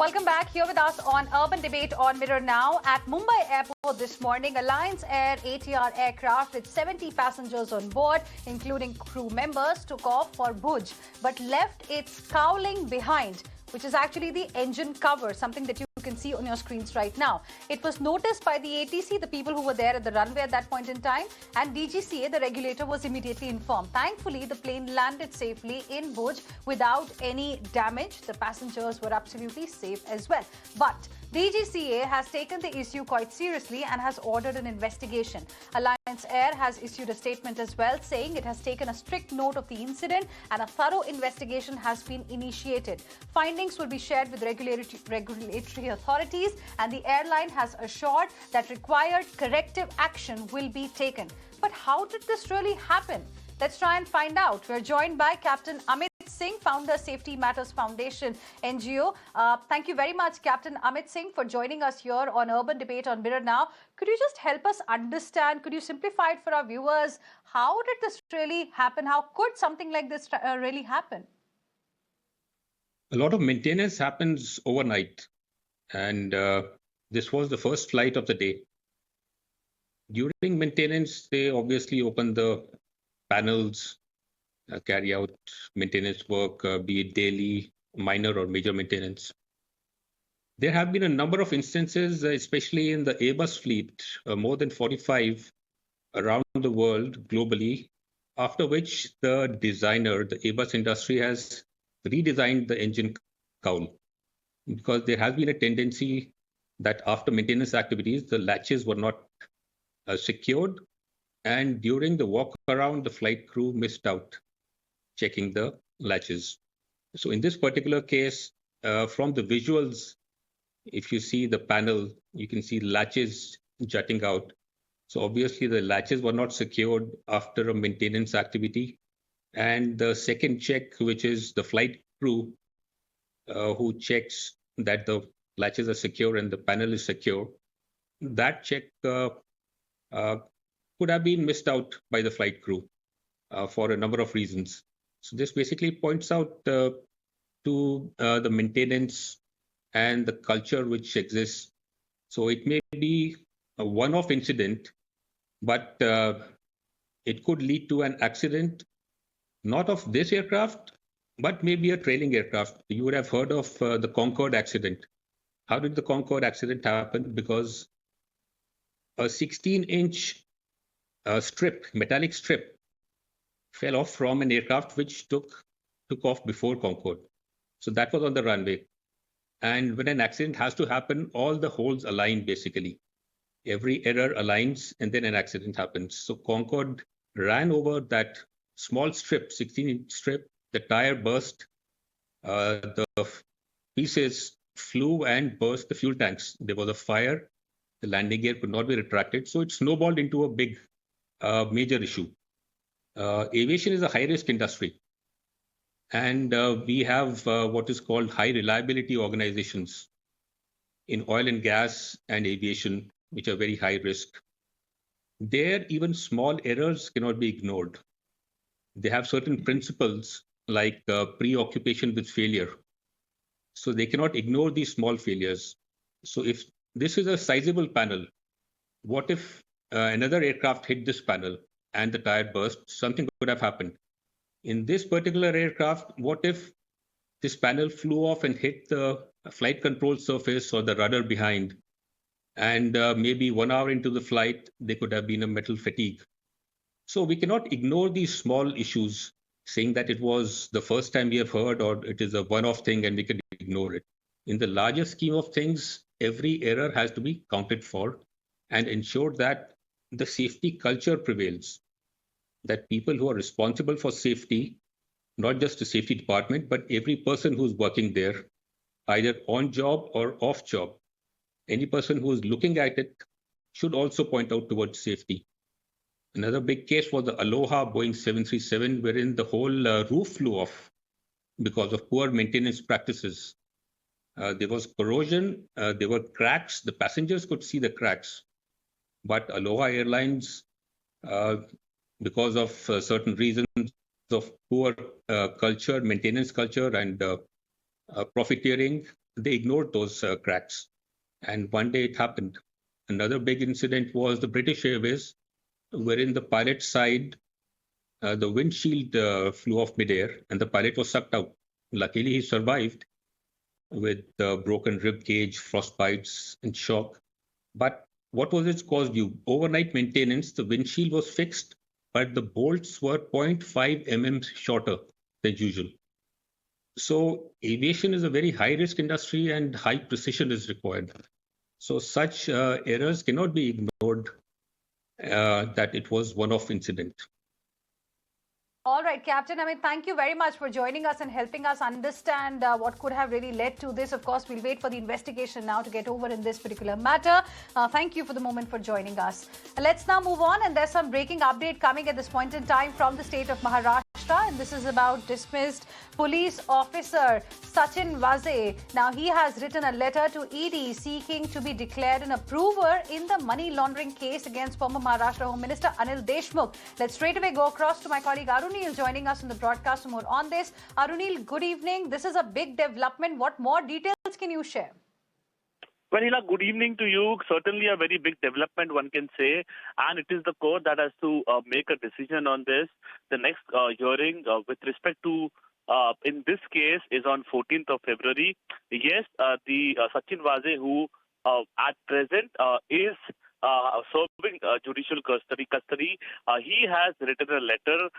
Welcome back. Here with us on Urban Debate on Mirror Now. At Mumbai Airport this morning, Alliance Air ATR aircraft with 70 passengers on board, including crew members, took off for Bhuj, but left its cowling behind, which is actually the engine cover, something that you can see on your screens right now. It was noticed by the ATC, the people who were there at the runway at that point in time, and DGCA, the regulator, was immediately informed. Thankfully, the plane landed safely in Bhuj without any damage. The passengers were absolutely safe as well. But DGCA has taken the issue quite seriously and has ordered an investigation. Alliance Air has issued a statement as well, saying it has taken a strict note of the incident and a thorough investigation has been initiated. Findings will be shared with regulatory authorities, and the airline has assured that required corrective action will be taken. But how did this really happen? Let's try and find out. We're joined by Captain Amit Singh, founder, Safety Matters Foundation NGO. Thank you very much, Captain Amit Singh, for joining us here on Urban Debate on Mirror Now. Could you just help us understand, could you simplify it for our viewers? How did this really happen? How could something like this really happen? A lot of maintenance happens overnight, and this was the first flight of the day. During maintenance, they obviously open the panels, carry out maintenance work, be it daily, minor or major maintenance. There have been a number of instances, especially in the Airbus fleet, more than 45 around the world globally, after which the designer, the Airbus industry, has redesigned the engine cowl, because there has been a tendency that after maintenance activities, the latches were not secured, and during the walk around, the flight crew missed out checking the latches. So in this particular case, from the visuals, if you see the panel, you can see latches jutting out. So obviously the latches were not secured after a maintenance activity. And the second check, which is the flight crew who checks that the latches are secure and the panel is secure, that check could have been missed out by the flight crew for a number of reasons. So this basically points out to the maintenance and the culture which exists. So it may be a one-off incident, but it could lead to an accident, not of this aircraft, but maybe a trailing aircraft. You would have heard of the Concorde accident. How did the Concorde accident happen? Because a 16-inch metallic strip, fell off from an aircraft which took off before Concorde. So that was on the runway. And when an accident has to happen, all the holes align basically. Every error aligns and then an accident happens. So Concorde ran over that small strip, 16-inch strip, the tire burst, the pieces flew and burst the fuel tanks. There was a fire, the landing gear could not be retracted. So it snowballed into a big major issue. Aviation is a high-risk industry. And we have what is called high reliability organizations in oil and gas and aviation, which are very high risk. There, even small errors cannot be ignored. They have certain principles like preoccupation with failure. So they cannot ignore these small failures. So if this is a sizable panel, what if another aircraft hit this panel and the tire burst? Something could have happened. In this particular aircraft, what if this panel flew off and hit the flight control surface or the rudder behind? And maybe 1 hour into the flight, there could have been a metal fatigue. So we cannot ignore these small issues, saying that it was the first time we have heard or it is a one-off thing and we can ignore it. In the larger scheme of things, every error has to be counted for and ensure that the safety culture prevails, that people who are responsible for safety, not just the safety department, but every person who's working there, either on job or off job, any person who is looking at it should also point out towards safety. Another big case was the Aloha Boeing 737, wherein the whole roof flew off because of poor maintenance practices. There was corrosion, there were cracks, the passengers could see the cracks. But Aloha Airlines, because of certain reasons of poor culture, maintenance culture, and profiteering, they ignored those cracks. And one day it happened. Another big incident was the British Airways, wherein the pilot side, the windshield flew off midair and the pilot was sucked out. Luckily, he survived with broken rib cage, frostbites, and shock. But what was its cause due? Overnight maintenance, the windshield was fixed, but the bolts were 0.5 mm shorter than usual. So aviation is a very high risk industry and high precision is required. So such errors cannot be ignored that it was one-off incident. All right, Captain Amit, thank you very much for joining us and helping us understand what could have really led to this. Of course, we'll wait for the investigation now to get over in this particular matter. Thank you for the moment for joining us. Let's now move on, and there's some breaking update coming at this point in time from the state of Maharashtra, and this is about dismissed police officer Sachin Waze. Now, he has written a letter to ED seeking to be declared an approver in the money laundering case against former Maharashtra Home Minister Anil Deshmukh. Let's straight away go across to my colleague Arunil joining us on the broadcast for more on this. Arunil, good evening. This is a big development. What more details can you share? Well, Heena, good evening to you. Certainly a very big development, one can say, and it is the court that has to make a decision on this. The next hearing with respect to in this case is on 14th of February. Yes, the Sachin Waze, who at present is serving judicial custody. He has written a letter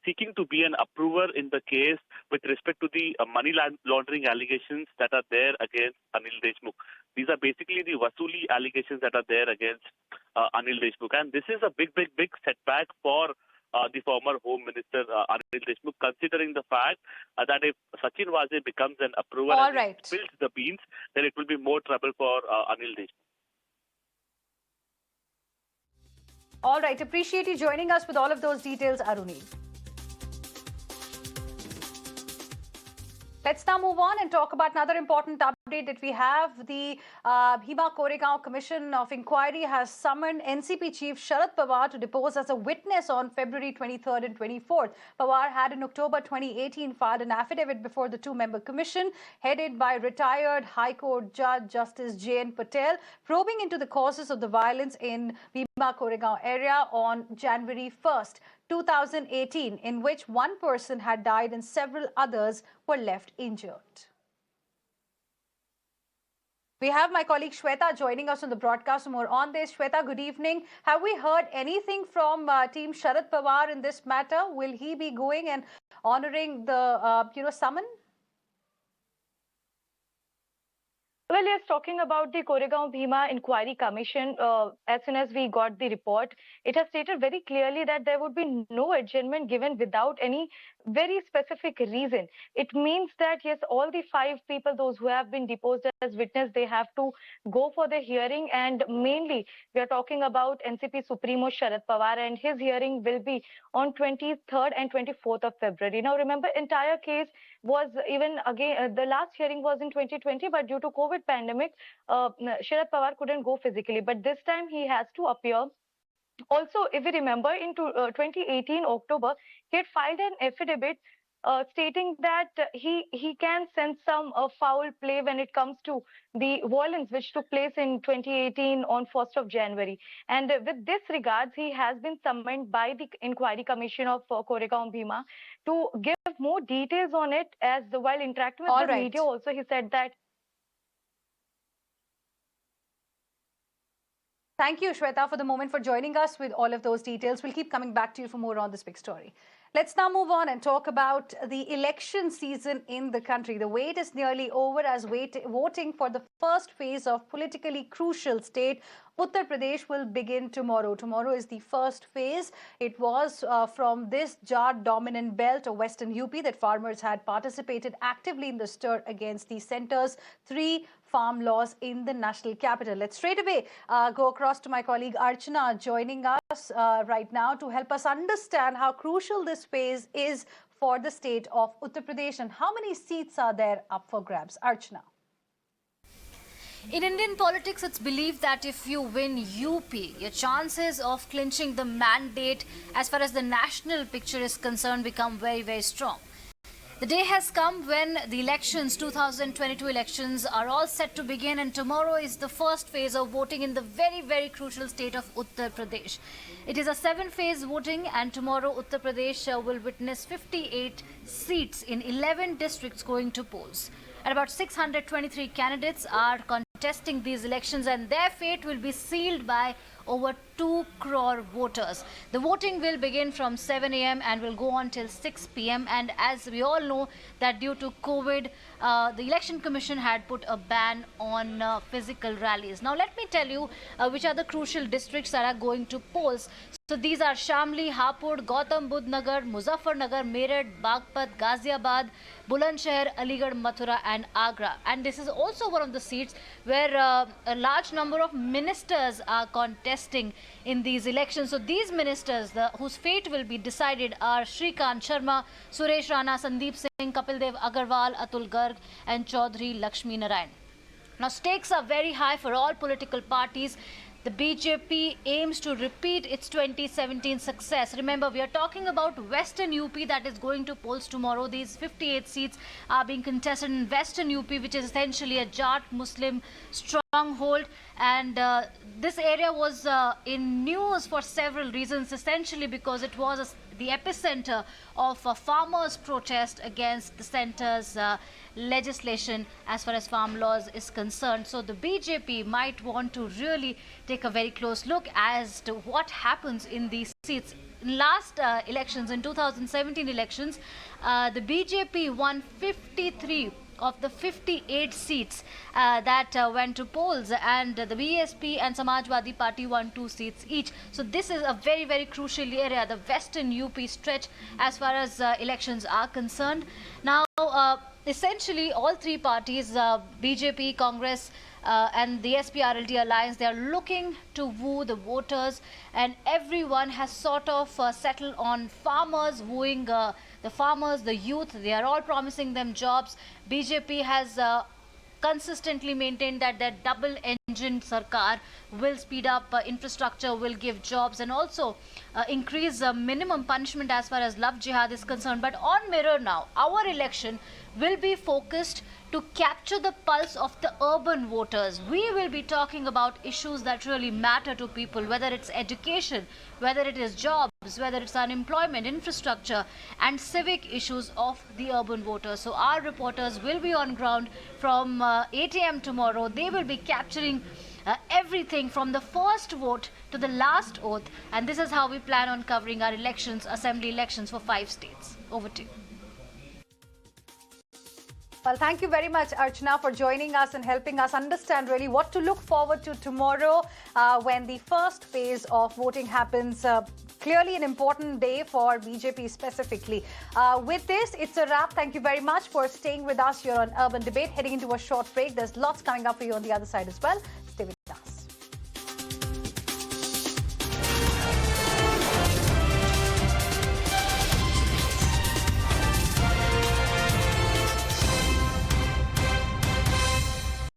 seeking to be an approver in the case with respect to the money laundering allegations that are there against Anil Deshmukh. These are basically the Vasuli allegations that are there against Anil Deshmukh. And this is a big setback for the former Home Minister Anil Deshmukh, considering the fact that if Sachin Waze becomes an approver and spills the beans, then it will be more trouble for Anil Deshmukh. All right. Appreciate you joining us with all of those details, Arunil. Let's now move on and talk about another important update that we have. The Bhima Koregaon Commission of Inquiry has summoned NCP Chief Sharad Pawar to depose as a witness on February 23rd and 24th. Pawar had in October 2018 filed an affidavit before the two-member commission headed by retired High Court Judge Justice J.N. Patel, probing into the causes of the violence in Bhima Koregaon area on January 1st. 2018, in which one person had died and several others were left injured. We have my colleague Shweta joining us on the broadcast for more on this. Shweta, good evening. Have we heard anything from Team Sharad Pawar in this matter? Will he be going and honoring the summon? Well, yes, talking about the Koregaon Bhima Inquiry Commission, as soon as we got the report, it has stated very clearly that there would be no adjournment given without any very specific reason. It means that, yes, all the 5 people, those who have been deposed as witness, they have to go for the hearing. And mainly, we are talking about NCP Supremo Sharad Pawar, and his hearing will be on 23rd and 24th of February. Now, remember, entire case was even again, the last hearing was in 2020, but due to COVID pandemic, Sharad Pawar couldn't go physically, but this time he has to appear. Also, if we remember, in 2018 October, he had filed an affidavit stating that he can sense some foul play when it comes to the violence which took place in 2018 on 1st of January. And with this regards, he has been summoned by the Inquiry Commission of Koregaon Bhima to give more details on it. As while interacting with the media also, he said that. Thank you, Shweta, for the moment for joining us with all of those details. We'll keep coming back to you for more on this big story. Let's now move on and talk about the election season in the country. The wait is nearly over as voting for the first phase of politically crucial state Uttar Pradesh will begin tomorrow. Tomorrow is the first phase. It was from this Jat-dominant belt of Western UP that farmers had participated actively in the stir against the centre's 3 farm laws in the national capital. Let's straight away go across to my colleague Archana joining us right now to help us understand how crucial this phase is for the state of Uttar Pradesh and how many seats are there up for grabs. Archana. In Indian politics, it's believed that if you win UP, your chances of clinching the mandate as far as the national picture is concerned become very, very strong. The day has come when the elections, 2022 elections, are all set to begin, and tomorrow is the first phase of voting in the very, very crucial state of Uttar Pradesh. It is a 7-phase voting, and tomorrow Uttar Pradesh will witness 58 seats in 11 districts going to polls. And about 623 candidates are contesting these elections, and their fate will be sealed by over 2 crore voters. The voting will begin from 7 a.m. and will go on till 6 p.m. And as we all know that due to COVID, the Election Commission had put a ban on physical rallies. Now let me tell you which are the crucial districts that are going to polls. So these are Shamli, Hapur, Gautam Budh Nagar, Muzaffarnagar, Meerut, Bagpat, Ghaziabad, Bulandshahr, Aligarh, Mathura and Agra. And this is also one of the seats where a large number of ministers are contesting in these elections. So these ministers, whose fate will be decided, are Shrikant Sharma, Suresh Rana, Sandeep Singh, Kapil Dev Agarwal, Atul Garg and Chaudhary Lakshmi Narayan. Now stakes are very high for all political parties. The BJP aims to repeat its 2017 success. Remember, we are talking about Western UP that is going to polls tomorrow. These 58 seats are being contested in Western UP, which is essentially a Jat Muslim stronghold. And this area was in news for several reasons, essentially because it was the epicenter of a farmers' protest against the centre's legislation as far as farm laws is concerned. So the BJP might want to really take a very close look as to what happens in these seats. In last elections, in 2017 elections, the BJP won 53 of the 58 seats that went to polls, and the BSP and Samajwadi Party won 2 seats each. So this is a very, very crucial area, the Western UP stretch as far as elections are concerned. Now, essentially all 3 parties, BJP, Congress and the SPRLD alliance, they are looking to woo the voters, and everyone has sort of settled on farmers, wooing the farmers, the youth. They are all promising them jobs. BJP has consistently maintained that their double-engine sarkar will speed up infrastructure, will give jobs, and also increase minimum punishment as far as love jihad is concerned. But on Mirror now, our election will be focused to capture the pulse of the urban voters. We will be talking about issues that really matter to people, whether it's education, whether it is jobs, whether it's unemployment, infrastructure, and civic issues of the urban voters. So our reporters will be on ground from 8 a.m. tomorrow. They will be capturing everything from the first vote to the last oath, and this is how we plan on covering our elections, assembly elections for 5 states. Over to you. Well, thank you very much, Archana, for joining us and helping us understand really what to look forward to tomorrow when the first phase of voting happens. Clearly an important day for BJP specifically. With this, it's a wrap. Thank you very much for staying with us here on Urban Debate. Heading into a short break. There's lots coming up for you on the other side as well. Stay with us.